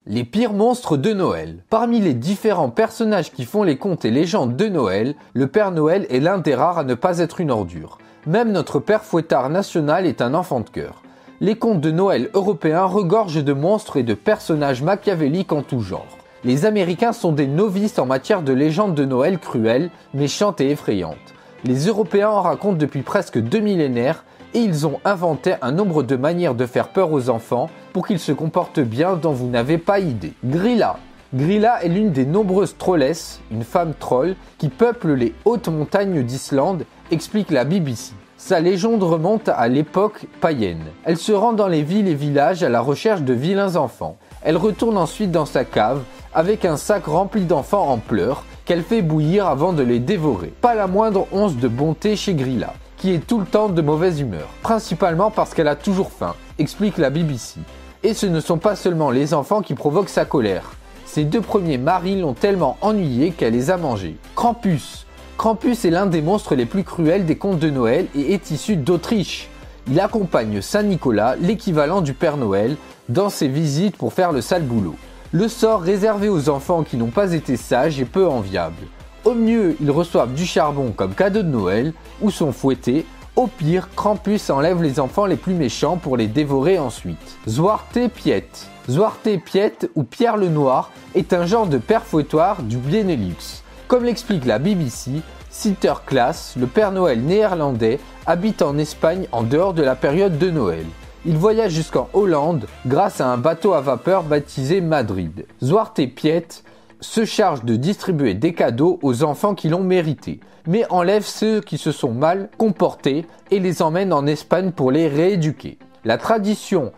Les pires monstres de Noël. Parmi les différents personnages qui font les contes et légendes de Noël, le Père Noël est l'un des rares à ne pas être une ordure. Même notre Père Fouettard national est un enfant de cœur. Les contes de Noël européens regorgent de monstres et de personnages machiavéliques en tout genre. Les Américains sont des novices en matière de légendes de Noël cruelles, méchantes et effrayantes. Les Européens en racontent depuis presque 2 millénaires et ils ont inventé un nombre de manières de faire peur aux enfants pour qu'ils se comportent bien dont vous n'avez pas idée. Grilla. Grilla est l'une des nombreuses trollesses, une femme troll, qui peuple les hautes montagnes d'Islande, explique la BBC. Sa légende remonte à l'époque païenne. Elle se rend dans les villes et villages à la recherche de vilains enfants. Elle retourne ensuite dans sa cave avec un sac rempli d'enfants en pleurs qu'elle fait bouillir avant de les dévorer. Pas la moindre once de bonté chez Grilla, qui est tout le temps de mauvaise humeur, principalement parce qu'elle a toujours faim, explique la BBC. Et ce ne sont pas seulement les enfants qui provoquent sa colère. Ses 2 premiers maris l'ont tellement ennuyée qu'elle les a mangés. Krampus. Krampus est l'un des monstres les plus cruels des contes de Noël et est issu d'Autriche. Il accompagne Saint Nicolas, l'équivalent du Père Noël, dans ses visites pour faire le sale boulot. Le sort réservé aux enfants qui n'ont pas été sages est peu enviable. Au mieux, ils reçoivent du charbon comme cadeau de Noël ou sont fouettés. Au pire, Krampus enlève les enfants les plus méchants pour les dévorer ensuite. Zwarte Piet. Zwarte Piet ou Pierre le Noir est un genre de père fouettoir du Benelux. Comme l'explique la BBC, Sinterklaas, le Père Noël néerlandais, habite en Espagne en dehors de la période de Noël. Il voyage jusqu'en Hollande grâce à un bateau à vapeur baptisé Madrid. Zwarte Piet se charge de distribuer des cadeaux aux enfants qui l'ont mérité, mais enlève ceux qui se sont mal comportés et les emmène en Espagne pour les rééduquer. La tradition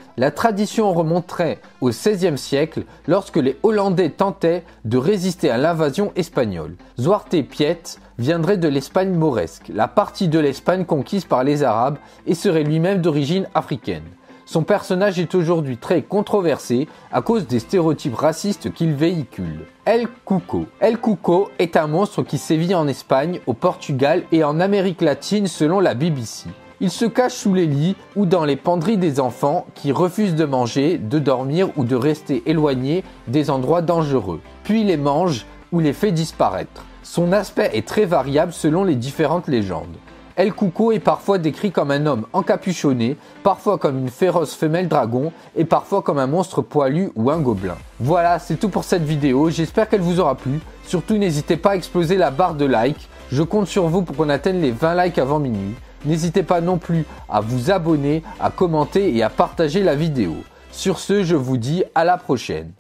remonterait au XVIe siècle lorsque les Hollandais tentaient de résister à l'invasion espagnole. Zwarte Piet viendrait de l'Espagne mauresque, la partie de l'Espagne conquise par les Arabes et serait lui-même d'origine africaine. Son personnage est aujourd'hui très controversé à cause des stéréotypes racistes qu'il véhicule. El Cuco. El Cuco est un monstre qui sévit en Espagne, au Portugal et en Amérique latine selon la BBC. Il se cache sous les lits ou dans les penderies des enfants qui refusent de manger, de dormir ou de rester éloignés des endroits dangereux, puis les mange ou les fait disparaître. Son aspect est très variable selon les différentes légendes. El Cuco est parfois décrit comme un homme encapuchonné, parfois comme une féroce femelle dragon et parfois comme un monstre poilu ou un gobelin. Voilà, c'est tout pour cette vidéo, j'espère qu'elle vous aura plu. Surtout n'hésitez pas à exploser la barre de like, je compte sur vous pour qu'on atteigne les 20 likes avant minuit. N'hésitez pas non plus à vous abonner, à commenter et à partager la vidéo. Sur ce, je vous dis à la prochaine.